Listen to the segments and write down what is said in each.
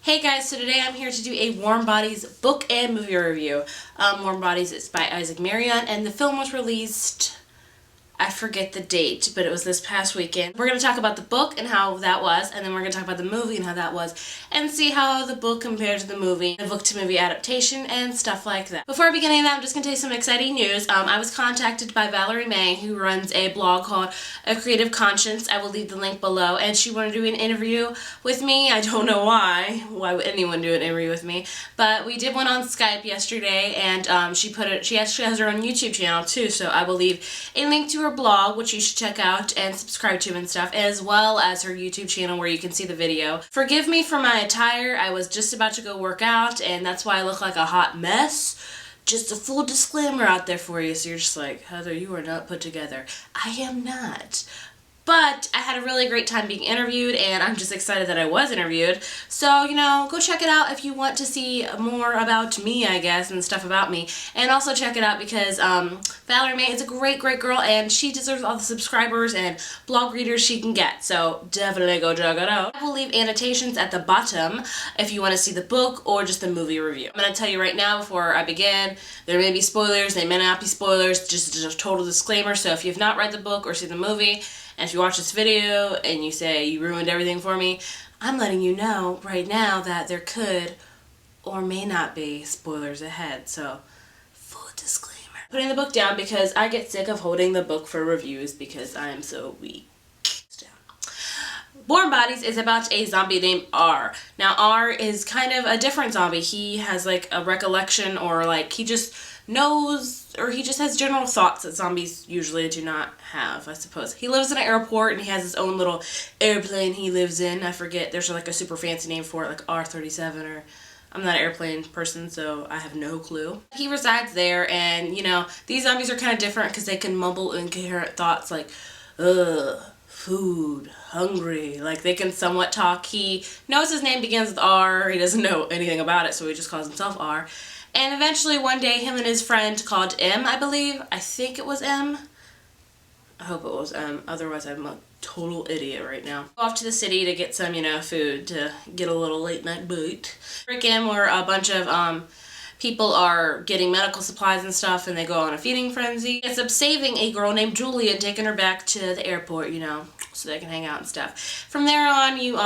Hey guys, so today I'm here to do a Warm Bodies book and movie review. Warm Bodies is by Isaac Marion, and the film was released, I forget the date, but it was this past weekend. We're going to talk about the book and how that was, and then we're going to talk about the movie and how that was, and see how the book compared to the movie, the book-to-movie adaptation, and stuff like that. Before I begin any of that, I'm just going to tell you some exciting news. I was contacted by Valerie May, who runs a blog called A Creative Conscience. I will leave the link below, and she wanted to do an interview with me. I don't know why would anyone do an interview with me, but we did one on Skype yesterday, and she actually has her own YouTube channel too, so I will leave a link to her blog, which you should check out and subscribe to and stuff, as well as her YouTube channel where you can see the video. Forgive me for my attire. I was just about to go work out, and that's why I look like a hot mess. Just a full disclaimer out there for you, so you're just like, Heather, you are not put together. I am not. But I had a really great time being interviewed, and I'm just excited that I was interviewed. So, you know, go check it out if you want to see more about me, I guess, and stuff about me. And also check it out because Valerie May is a great, great girl, and she deserves all the subscribers and blog readers she can get. So definitely go check it out. I will leave annotations at the bottom if you want to see the book or just the movie review. I'm going to tell you right now before I begin, there may be spoilers, they may not be spoilers, just a total disclaimer. So if you've not read the book or seen the movie, and if you watch this video and you say you ruined everything for me, I'm letting you know right now that there could or may not be spoilers ahead. So, full disclaimer. Putting the book down because I get sick of holding the book for reviews because I am so weak. Warm Bodies is about a zombie named R. Now R is kind of a different zombie. He has like a recollection, or like he just knows, or he just has general thoughts that zombies usually do not have, I suppose. He lives in an airport and he has his own little airplane he lives in. I forget, there's like a super fancy name for it, like R-37, or I'm not an airplane person, so I have no clue. He resides there, and you know, these zombies are kind of different because they can mumble incoherent thoughts like, ugh, food, hungry, like they can somewhat talk. He knows his name begins with R, he doesn't know anything about it, so he just calls himself R. And eventually one day him and his friend called M, I believe, I think it was M, I hope it was M, otherwise I'm a total idiot right now. Go off to the city to get some, you know, food, to get a little late night boot. Rick M, where a bunch of people are getting medical supplies and stuff, and they go on a feeding frenzy. Ends up saving a girl named Julie and taking her back to the airport, you know, so they can hang out and stuff. From there on, you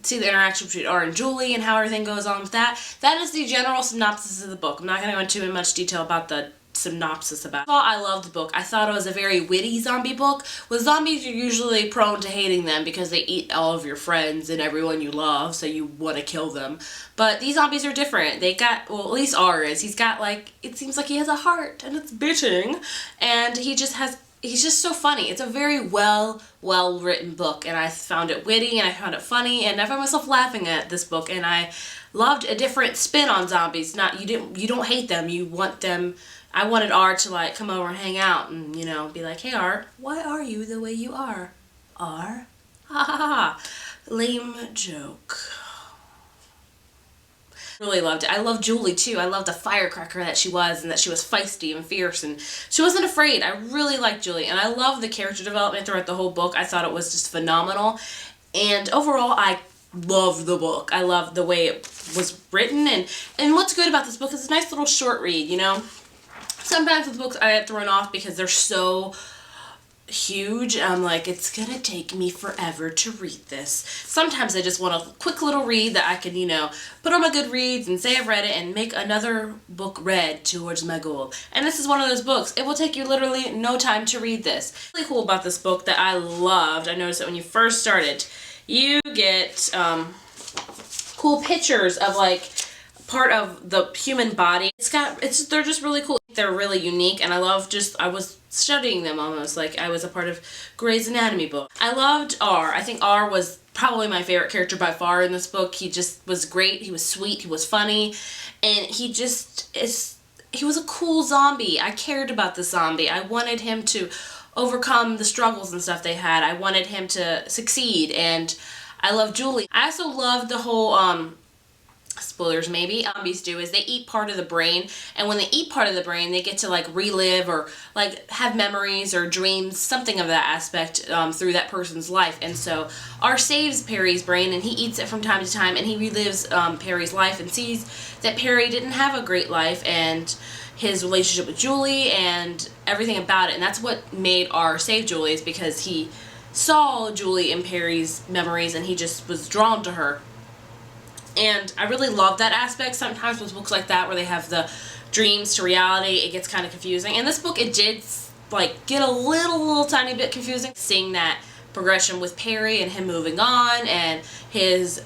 see the interaction between R and Julie and how everything goes on with that. That is the general synopsis of the book. I'm not going to go into much detail about the synopsis about it. I loved the book. I thought it was a very witty zombie book. With zombies, you're usually prone to hating them because they eat all of your friends and everyone you love, so you want to kill them. But these zombies are different. They got, well, at least R is. He's got like, it seems like he has a heart and it's beating, and he's just so funny. It's a very well written book, and I found it witty and I found it funny, and I found myself laughing at this book, and I loved a different spin on zombies. You don't hate them, you want them. I wanted R to like come over and hang out and, you know, be like, hey R, why are you the way you are? R? Ha ha ha. Lame joke. Really loved it. I love Julie too. I loved the firecracker that she was, and that she was feisty and fierce, and she wasn't afraid. I really liked Julie, and I love the character development throughout the whole book. I thought it was just phenomenal, and overall I loved the book. I loved the way it was written, and what's good about this book is it's a nice little short read, you know. Sometimes with books I get thrown off because they're so huge. I'm like, it's gonna take me forever to read this. Sometimes I just want a quick little read that I can, you know, put on my Goodreads and say I've read it and make another book read towards my goal. And this is one of those books. It will take you literally no time to read this. What's really cool about this book that I loved, I noticed that when you first started, you get cool pictures of like part of the human body. They're just really cool. They're really unique, and I was studying them almost like I was a part of Grey's Anatomy book. I loved R. I think R was probably my favorite character by far in this book. He just was great. He was sweet. He was funny, and he was a cool zombie. I cared about the zombie. I wanted him to overcome the struggles and stuff they had. I wanted him to succeed, and I loved Julie. I also loved the whole spoilers maybe, zombies do is they eat part of the brain, and when they eat part of the brain they get to like relive or like have memories or dreams, something of that aspect through that person's life. And so R saves Perry's brain and he eats it from time to time, and he relives Perry's life and sees that Perry didn't have a great life and his relationship with Julie and everything about it. And that's what made R save Julie, is because he saw Julie in Perry's memories and he just was drawn to her. And I really love that aspect. Sometimes with books like that where they have the dreams to reality, it gets kind of confusing. In this book, it did like get a little tiny bit confusing. Seeing that progression with Perry and him moving on and his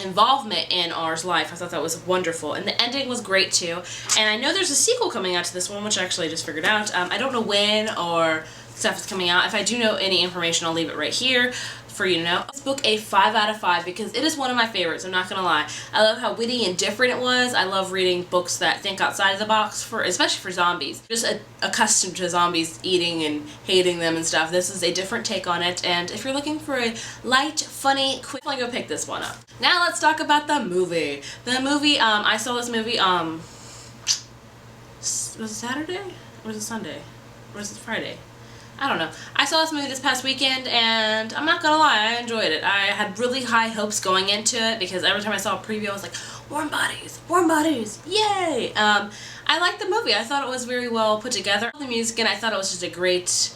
involvement in R's life, I thought that was wonderful. And the ending was great too. And I know there's a sequel coming out to this one, which I actually just figured out. I don't know when or stuff is coming out. If I do know any information, I'll leave it right here for you to know. This book a 5 out of 5 because it is one of my favorites, I'm not gonna lie. I love how witty and different it was. I love reading books that think outside of the box, especially for zombies. Just accustomed to zombies eating and hating them and stuff. This is a different take on it, and if you're looking for a light, funny, quick, I'm gonna go pick this one up. Now let's talk about the movie. The movie, I saw this movie, was it Saturday? Or was it Sunday? Or was it Friday? I don't know. I saw this movie this past weekend, and I'm not gonna lie, I enjoyed it. I had really high hopes going into it because every time I saw a preview, I was like, warm bodies, yay! I liked the movie. I thought it was very well put together. The music, and I thought it was just a great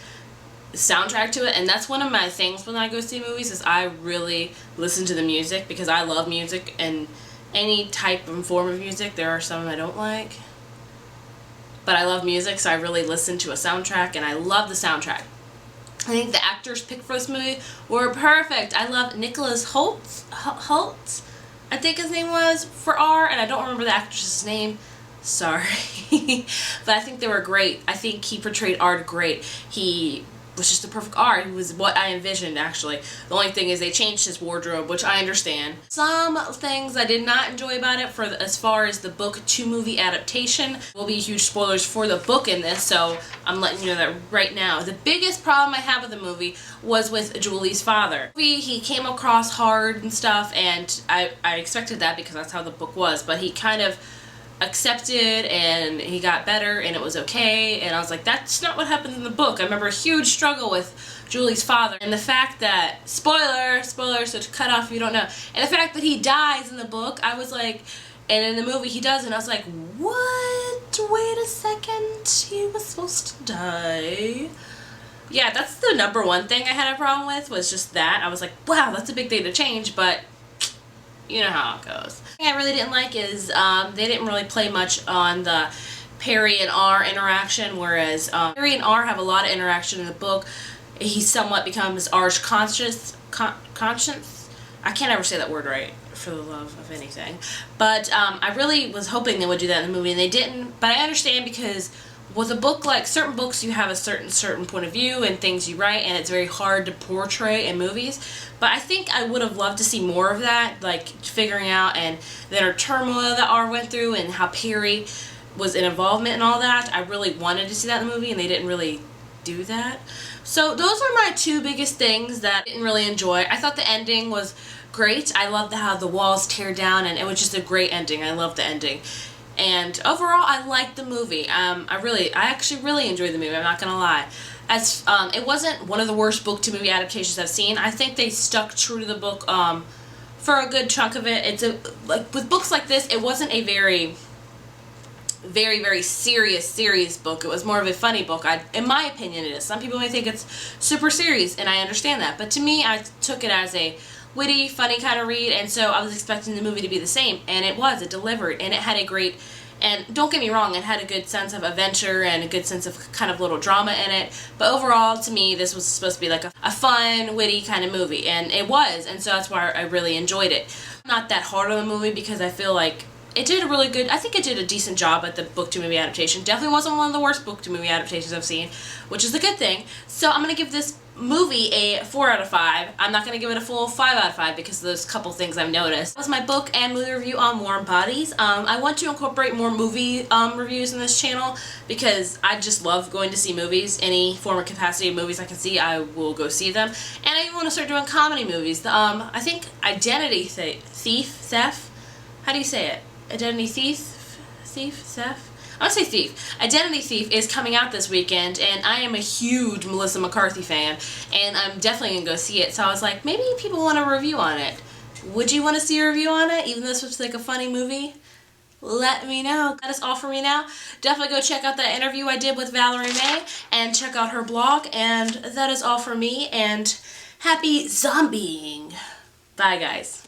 soundtrack to it, and that's one of my things when I go see movies, is I really listen to the music because I love music, and any type and form of music. There are some I don't like, but I love music, so I really listen to a soundtrack, and I love the soundtrack. I think the actors picked for this movie were perfect. I love Nicholas Hoult, I think his name was, for R, and I don't remember the actress's name. Sorry. But I think they were great. I think he portrayed R great. He was just the perfect R. He was what I envisioned, actually. The only thing is they changed his wardrobe, which I understand. Some things I did not enjoy about it, as far as the book to movie adaptation. Will be huge spoilers for the book in this, so I'm letting you know that right now. The biggest problem I have with the movie was with Julie's father. He came across hard and stuff, and I expected that because that's how the book was, but he kind of accepted and he got better and it was okay, and I was like, that's not what happened in the book. I remember a huge struggle with Julie's father, and the fact that, spoiler, so to cut off if you don't know, and the fact that he dies in the book, I was like, and in the movie he doesn't, I was like, what? Wait a second, he was supposed to die? Yeah, that's the number one thing I had a problem with, was just that. I was like, wow, that's a big thing to change, but you know how it goes. The thing I really didn't like is they didn't really play much on the Perry and R interaction, whereas Perry and R have a lot of interaction in the book. He somewhat becomes R's conscience. I can't ever say that word right, for the love of anything. But I really was hoping they would do that in the movie, and they didn't. But I understand, because with a book, like certain books, you have a certain point of view and things you write, and it's very hard to portray in movies. But I think I would have loved to see more of that, like figuring out and the inner turmoil that R went through and how Perry was in involvement and all that. I really wanted to see that in the movie, and they didn't really do that. So those are my two biggest things that I didn't really enjoy. I thought the ending was great. I loved how the walls tear down, and it was just a great ending. I loved the ending. And overall, I liked the movie. I actually really enjoyed the movie, I'm not gonna lie. It wasn't one of the worst book to movie adaptations I've seen. I think they stuck true to the book for a good chunk of it. Like with books like this, it wasn't a very serious book. It was more of a funny book. In my opinion, it is. Some people may think it's super serious, and I understand that. But to me, I took it as a witty, funny kind of read, and so I was expecting the movie to be the same, and it was. It delivered, and it had a great, and don't get me wrong, it had a good sense of adventure and a good sense of kind of little drama in it, but overall, to me, this was supposed to be like a fun, witty kind of movie, and it was, and so that's why I really enjoyed it. Not that hard on the movie, because I feel like it did I think it did a decent job at the book to movie adaptation. Definitely wasn't one of the worst book to movie adaptations I've seen, which is a good thing. So I'm going to give this movie a 4 out of 5. I'm not going to give it a full 5 out of 5 because of those couple things I've noticed. That was my book and movie review on Warm Bodies. I want to incorporate more movie reviews in this channel because I just love going to see movies. Any form or capacity of movies I can see, I will go see them. And I even want to start doing comedy movies. I think Identity Theft, how do you say it? Identity Thief? Theft? I would say Thief. Identity Thief is coming out this weekend, and I am a huge Melissa McCarthy fan, and I'm definitely going to go see it. So I was like, maybe people want a review on it. Would you want to see a review on it, even though this was like a funny movie? Let me know. That is all for me now. Definitely go check out that interview I did with Valerie May, and check out her blog, and that is all for me, and happy zombieing. Bye, guys.